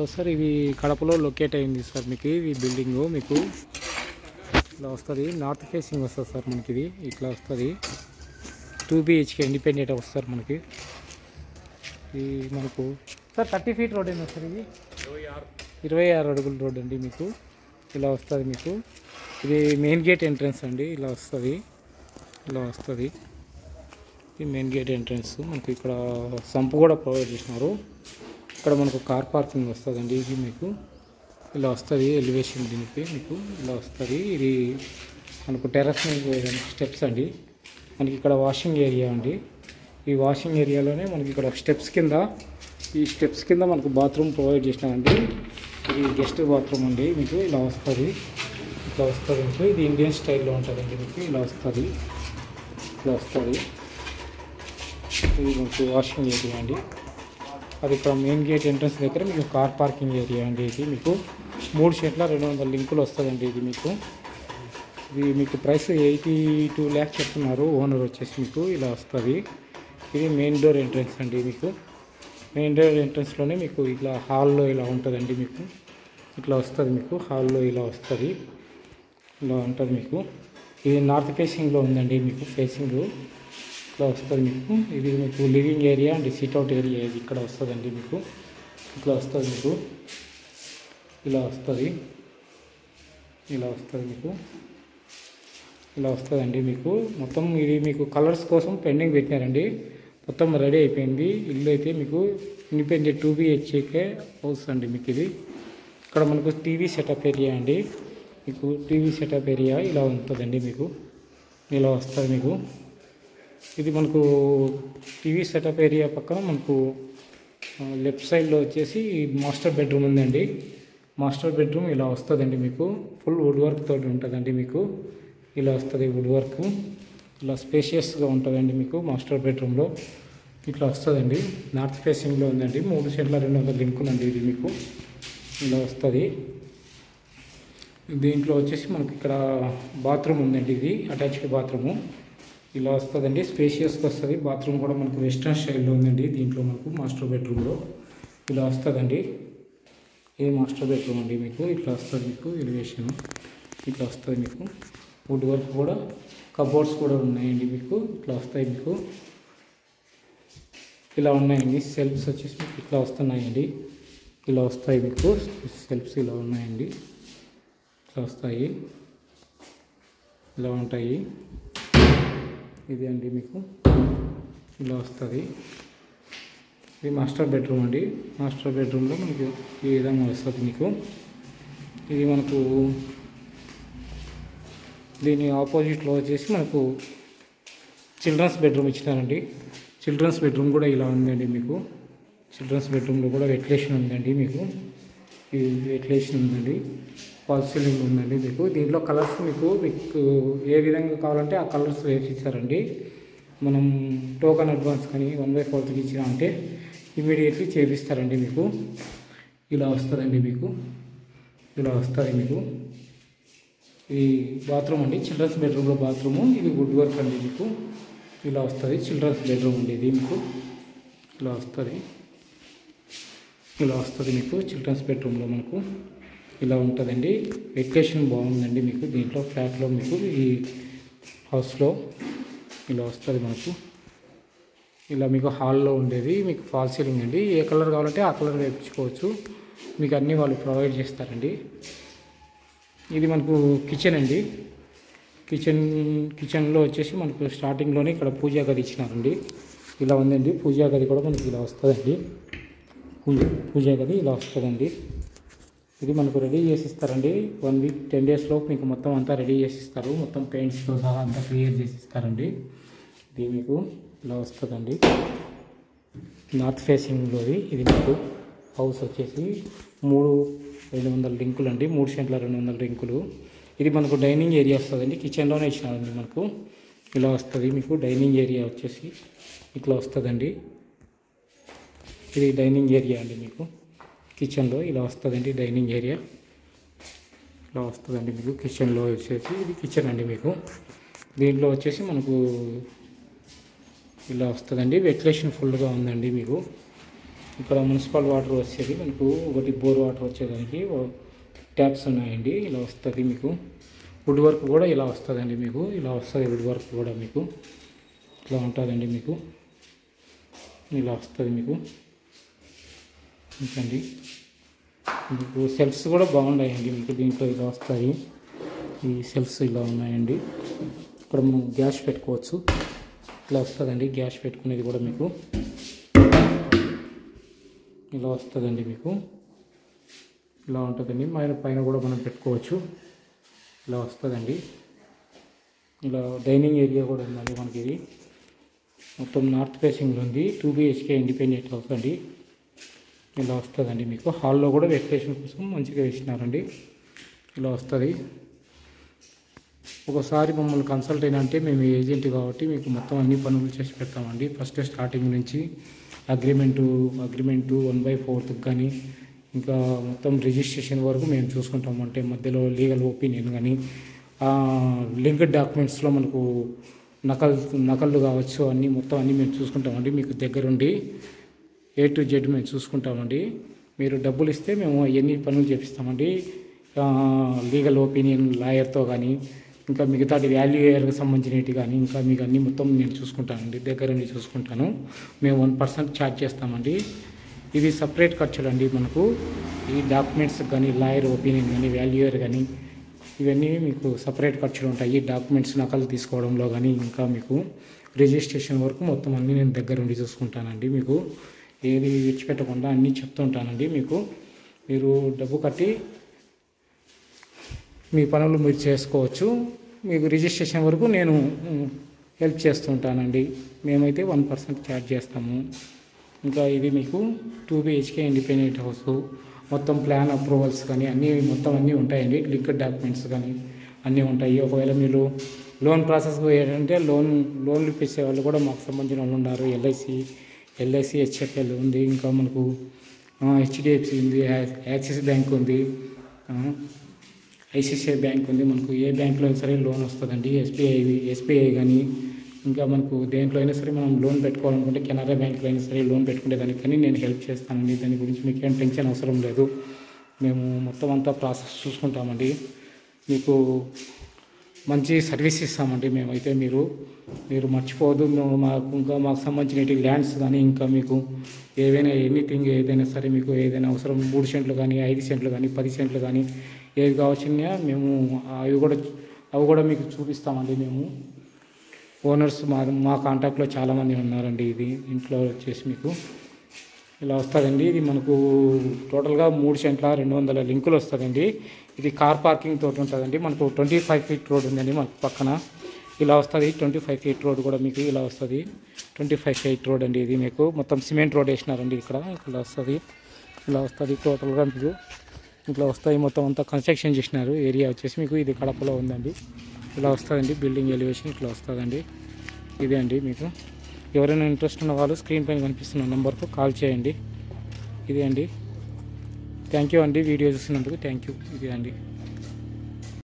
So sir ఇది కడపలో locate అయింది సార్. మీకు ఇది బిల్డింగ్ మీకు ఇలా వస్తుంది, నార్త్ ఫేసింగ్ వస్తుంది సార్. మనకి ఇది ఇట్లా వస్తుంది, 2 BHK ఇండిపెండెంట్ హౌస్ సార్. మనకి ఇది మనకు సార్ 30 ఫీట్ రోడ్ ఏందా సార్? ఇది 26 అడుగుల రోడ్ అండి. మీకు ఇలా వస్తుంది. మీకు ఇది మెయిన్ గేట్ ఎంట్రన్స్ అండి. ఇలా వస్తుంది, ఇలా వస్తుంది. ఇది మెయిన్ గేట్ ఎంట్రన్స్. మనకి ఇక్కడ సంపు కూడా ప్రొవైడ్ చేసినారు. ఇక్కడ మనకు కార్ పార్కింగ్ వస్తుందండి. ఇది మీకు ఇలా వస్తుంది ఎలివేషన్. దీనికి మీకు ఇలా వస్తుంది. ఇది మనకు టెర్రస్ మీద స్టెప్స్ అండి. మనకి ఇక్కడ వాషింగ్ ఏరియా అండి. ఈ వాషింగ్ ఏరియాలోనే మనకి ఇక్కడ స్టెప్స్ కింద, ఈ స్టెప్స్ కింద మనకు బాత్రూమ్ ప్రొవైడ్ చేసినామండి. ఇది గెస్ట్ బాత్రూమ్ అండి. మీకు ఇలా వస్తుంది, ఇట్లా వస్తుంది. మీకు ఇది ఇండియన్ స్టైల్లో ఉంటుందండి. మీకు ఇలా వస్తుంది, ఇట్లా వస్తుంది. ఇది మీకు వాషింగ్ ఏరియా అండి. అది ఇక్కడ మెయిన్ గేట్ ఎంట్రన్స్ దగ్గర మీకు కార్ పార్కింగ్ ఏరియా అండి. ఇది మీకు 3 సెంట్ల 200 లింకులు వస్తుందండి. ఇది మీకు ప్రైస్ 82 lakhs చెప్తున్నారు ఓనర్ వచ్చేసి. మీకు ఇలా వస్తుంది. ఇది మెయిన్ డోర్ ఎంట్రన్స్ అండి. మీకు మెయిన్ డోర్ ఎంట్రన్స్లోనే మీకు ఇట్లా హాల్లో ఇలా ఉంటుందండి. మీకు ఇట్లా వస్తుంది. మీకు హాల్లో ఇలా వస్తుంది, ఇలా ఉంటుంది. మీకు ఇది నార్త్ ఫేసింగ్లో ఉందండి. మీకు ఫేసింగ్ ఇట్లా వస్తుంది. మీకు ఇది మీకు living area and sit-out area ఇది ఇక్కడ వస్తుందండి. మీకు ఇట్లా వస్తుంది. మీకు ఇలా వస్తుంది, ఇలా వస్తుంది. మీకు ఇలా వస్తుందండి. మీకు మొత్తం ఇది మీకు కలర్స్ కోసం పెండింగ్ పెట్టినారండి. మొత్తం రెడీ అయిపోయింది. ఇల్లు అయితే మీకు ఇండిపెండెంట్ 2 BHK హౌస్ అండి. మీకు ఇది ఇక్కడ మనకు టీవీ సెటప్ ఏరియా అండి. మీకు టీవీ సెటప్ ఏరియా ఇలా ఉంటుందండి. మీకు ఇలా వస్తుంది. మీకు ఇది మనకు టీవీ సెటప్ ఏరియా పక్కన మనకు లెఫ్ట్ సైడ్లో వచ్చేసి మాస్టర్ బెడ్రూమ్ ఉందండి. మాస్టర్ బెడ్రూమ్ ఇలా వస్తుందండి. మీకు ఫుల్ వుడ్ వర్క్ తోటి ఉంటుందండి. మీకు ఇలా వస్తుంది వుడ్ వర్క్. ఇలా స్పేషియస్గా ఉంటుందండి. మీకు మాస్టర్ బెడ్రూమ్లో ఇట్లా వస్తుందండి. నార్త్ ఫేసింగ్లో ఉందండి. 3 సెంట్ల 200 లింకులండి. ఇది మీకు ఇలా వస్తుంది. దీంట్లో వచ్చేసి మనకి ఇక్కడ బాత్రూమ్ ఉందండి. ఇది అటాచ్డ్ బాత్రూము ఇలా వస్తుందండి. స్పేషియస్గా వస్తుంది. బాత్రూమ్ కూడా మనకు వెస్ట్రన్ స్టైల్లో ఉందండి. దీంట్లో మనకు మాస్టర్ బెడ్రూమ్లో ఇలా వస్తుందండి. ఇది మాస్టర్ బెడ్రూమ్ అండి. మీకు ఇట్లా వస్తుంది. మీకు ఎలివేషన్ ఇట్లా వస్తుంది. మీకు వుడ్ వర్క్ కూడా, కబోర్డ్స్ కూడా ఉన్నాయండి. మీకు ఇట్లా వస్తాయి. మీకు ఇలా ఉన్నాయండి. సెల్ఫ్స్ వచ్చేసి మీకు ఇట్లా వస్తున్నాయండి. ఇలా వస్తాయి. మీకు సెల్ఫ్స్ ఇలా ఉన్నాయండి. ఇట్లా వస్తాయి, ఇలా ఉంటాయి. ఇది అండి మీకు ఇలా వస్తుంది. ఇది మాస్టర్ బెడ్రూమ్ అండి. మాస్టర్ బెడ్రూమ్లో మనకు ఈ విధంగా వస్తుంది. మీకు ఇది మనకు దీని ఆపోజిట్లో వచ్చేసి మనకు చిల్డ్రన్స్ బెడ్రూమ్ ఇచ్చినారండి. చిల్డ్రన్స్ బెడ్రూమ్ కూడా ఇలా ఉందండి. మీకు చిల్డ్రన్స్ బెడ్రూమ్లో కూడా వెంటిలేషన్ ఉందండి. మీకు ఈ వెంటిలేషన్ ఉందండి. ఫాల్ సీలింగ్ ఉందండి. మీకు దీంట్లో కలర్స్ మీకు ఏ విధంగా కావాలంటే ఆ కలర్స్ వేసిస్తారండి. మనం టోకన్ అడ్వాన్స్ కానీ 1/4 ఇచ్చినామంటే ఇమీడియట్లీ చేపిస్తారండి. మీకు ఇలా వస్తుందండి. మీకు ఇలా వస్తుంది. మీకు ఈ బాత్రూమ్ అండి. చిల్డ్రన్స్ బెడ్రూమ్లో బాత్రూము. ఇది వుడ్ వర్క్ అండి. మీకు ఇలా వస్తుంది. చిల్డ్రన్స్ బెడ్రూమ్ అండి. ఇది మీకు ఇలా వస్తుంది, ఇలా వస్తుంది. మీకు చిల్డ్రన్స్ బెడ్రూమ్లో మనకు ఇలా ఉంటుందండి. వెంటిలేషన్ బాగుందండి. మీకు దీంట్లో ఫ్లాట్లో మీకు ఈ హౌస్లో ఇలా వస్తుంది. మనకు ఇలా మీకు హాల్లో ఉండేది మీకు ఫాల్ సీలింగ్ అండి. ఏ కలర్ కావాలంటే ఆ కలర్ వేయించుకోవచ్చు. మీకు అన్నీ వాళ్ళు ప్రొవైడ్ చేస్తారండి. ఇది మనకు కిచెన్ అండి. కిచెన్లో వచ్చేసి మనకు స్టార్టింగ్లోనే ఇక్కడ పూజా గది ఇచ్చినారండి. ఇలా ఉందండి. పూజా గది కూడా మనకి ఇలా వస్తుందండి. పూజా గది ఇలా వస్తుందండి. ఇది మనకు రెడీ చేసి ఇస్తారండి. 1 వీక్ 10 days లోపు మీకు మొత్తం అంతా రెడీ చేసి ఇస్తారు. మొత్తం పెయింట్స్తో సహా అంతా క్లియర్ చేసి ఇస్తారండి. ఇది మీకు ఇలా వస్తుందండి. నార్త్ ఫేసింగ్లోది ఇది మీకు హౌస్ వచ్చేసి 3,200 లింకులు అండి. 3 సెంట్ల 200 లింకులు. ఇది మనకు డైనింగ్ ఏరియా వస్తుందండి. కిచెన్లోనే ఇచ్చినారండి. మనకు ఇలా వస్తుంది. మీకు డైనింగ్ ఏరియా వచ్చేసి ఇట్లా వస్తుందండి. ఇది డైనింగ్ ఏరియా అండి. మీకు కిచెన్లో ఇలా వస్తుందండి. డైనింగ్ ఏరియా ఇలా వస్తుందండి. మీకు కిచెన్లో వచ్చేసి ఇది కిచెన్ అండి. మీకు దీంట్లో వచ్చేసి మనకు ఇలా వస్తుందండి. వెంటిలేషన్ ఫుల్గా ఉందండి. మీకు ఇక్కడ మున్సిపల్ వాటర్ వచ్చేది మనకు ఒకటి బోర్ వాటర్ వచ్చేదానికి ట్యాప్స్ ఉన్నాయండి. ఇలా వస్తుంది మీకు. వుడ్ వర్క్ కూడా ఇలా వస్తుందండి మీకు. ఇలా వస్తుంది వుడ్ వర్క్ కూడా మీకు. ఇట్లా ఉంటుందండి మీకు. ఇలా వస్తుంది మీకు. ఇంకండి మీకు సెల్ఫ్స్ కూడా బాగున్నాయండి మీకు. దీంట్లో ఇలా వస్తాయి. ఈ సెల్ఫ్స్ ఇలా ఉన్నాయండి. ఇక్కడ మనం గ్యాస్ పెట్టుకోవచ్చు. ఇట్లా వస్తుందండి గ్యాస్ పెట్టుకునేది కూడా మీకు. ఇలా వస్తుందండి మీకు. ఇలా ఉంటుందండి. పైన కూడా మనం పెట్టుకోవచ్చు. ఇలా వస్తుందండి. ఇలా డైనింగ్ ఏరియా కూడా ఉందండి మనకి. ఇది మొత్తం నార్త్ ఫేసింగ్లో ఉంది. 2 BHK ఇండిపెండెంట్ హౌస్ అండి. ఇలా వస్తుందండి మీకు. హాల్లో కూడా వెంటిలేషన్ కోసం మంచిగా వేసినారండి. ఇలా వస్తుంది. ఒకసారి మమ్మల్ని కన్సల్ట్ అయినంటే మేము ఏజెంట్ కాబట్టి మీకు మొత్తం అన్ని పనులు చేసి పెడతామండి. ఫస్ట్ స్టార్టింగ్ నుంచి అగ్రిమెంటు 1/4 కానీ ఇంకా మొత్తం రిజిస్ట్రేషన్ వరకు మేము చూసుకుంటాము. అంటే మధ్యలో లీగల్ ఒపీనియన్ కానీ లింక్డ్ డాక్యుమెంట్స్లో మనకు నకళ్ళు కావచ్చు మొత్తం అన్నీ మేము చూసుకుంటామండి. మీకు దగ్గరుండి A to Z మేము చూసుకుంటామండి. మీరు డబ్బులు ఇస్తే మేము అవన్నీ పనులు చేపిస్తామండి. లీగల్ ఒపీనియన్ లాయర్తో కానీ ఇంకా మిగతాది వాల్యూయర్కి సంబంధించినవి కానీ ఇంకా మీకు అన్నీ మొత్తం నేను చూసుకుంటానండి. దగ్గరుండి చూసుకుంటాను. మేము 1% ఛార్జ్ చేస్తామండి. ఇవి సపరేట్ ఖర్చులు అండి మనకు. ఈ డాక్యుమెంట్స్ కానీ లాయర్ ఒపీనియన్ కానీ వాల్యూయర్ కానీ ఇవన్నీ మీకు సపరేట్ ఖర్చులు ఉంటాయి. డాక్యుమెంట్స్ నకలు తీసుకోవడంలో కానీ ఇంకా మీకు రిజిస్ట్రేషన్ వరకు మొత్తం అన్నీ నేను దగ్గరుండి చూసుకుంటానండి. మీకు ఏది విడిచిపెట్టకుండా అన్నీ చెప్తుంటానండి. మీరు డబ్బు కట్టి మీ పనులు మీరు చేసుకోవచ్చు. మీకు రిజిస్ట్రేషన్ వరకు నేను హెల్ప్ చేస్తుంటానండి. మేమైతే 1% ఛార్జ్ చేస్తాము. ఇంకా ఇది మీకు 2 BHK ఇండిపెండెంట్ హౌస్. మొత్తం ప్లాన్ అప్రూవల్స్ కానీ మొత్తం అన్నీ ఉంటాయండి. లింక్డ్ డాక్యుమెంట్స్ కానీ అన్నీ ఉంటాయి. ఒకవేళ మీరు లోన్ ప్రాసెస్ ఏంటంటే లోన్లు ఇప్పించే వాళ్ళు కూడా మాకు సంబంధించిన వాళ్ళు ఉన్నారు. LIC HFL ఉంది. ఇంకా మనకు HDFC ఉంది. యాక్సిస్ బ్యాంక్ ఉంది. ICICI బ్యాంక్ ఉంది. మనకు ఏ బ్యాంకులో అయినా సరే లోన్ వస్తుందండి. SBI కానీ ఇంకా మనకు దేంట్లో అయినా సరే మనం లోన్ పెట్టుకోవాలనుకుంటే కెనరా బ్యాంకులో అయినా సరే లోన్ పెట్టుకునే దానికి కానీ నేను హెల్ప్ చేస్తానండి. దాని గురించి మీకు ఏం టెన్షన్ అవసరం లేదు. మేము మొత్తం అంతా ప్రాసెస్ చూసుకుంటామండి. మీకు మంచి సర్వీస్ ఇస్తామండి మేమైతే. మీరు మర్చిపోవద్దు. మాకు సంబంధించిన ల్యాండ్స్ కానీ ఇంకా మీకు ఏదైనా ఏదైనా సరే మీకు ఏదైనా అవసరం 3 సెంట్లు కానీ 5 సెంట్లు కానీ 10 సెంట్లు కానీ ఏది కావచ్చున్నా మేము అవి కూడా మీకు చూపిస్తామండి. మేము ఓనర్స్ మా కాంటాక్ట్లో చాలామంది ఉన్నారండి. ఇది ఇంట్లో వచ్చేసి మీకు ఇలా వస్తుందండి. ఇది మనకు టోటల్గా 3 సెంట్ల 200 లింకులు వస్తుందండి. ఇది కార్ పార్కింగ్ తోటి ఉంటుందండి. మనకు 25 ఫీట్ రోడ్ ఉందండి మనకు పక్కన. ఇలా వస్తుంది 25 ఫీట్ రోడ్ కూడా మీకు ఇలా వస్తుంది. 25 ఫీట్ రోడ్ అండి. ఇది మీకు మొత్తం సిమెంట్ రోడ్ వేసినారండి. ఇలా వస్తుంది టోటల్గా మీకు ఇట్లా వస్తాయి. మొత్తం అంతా కన్స్ట్రక్షన్ చేసినారు. ఏరియా వచ్చేసి మీకు ఇది కడపలో ఉందండి. ఇలా వస్తుందండి బిల్డింగ్ ఎలివేషన్ ఇట్లా వస్తుందండి. ఇదే అండి మీకు. ఎవరైనా ఇంట్రెస్ట్ ఉన్న వాళ్ళు స్క్రీన్ పైన కనిపిస్తున్న నెంబర్కు కాల్ చేయండి. ఇదే అండి. థ్యాంక్ యూ అండి. వీడియో చూసినందుకు థ్యాంక్ యూ. ఇదే అండి.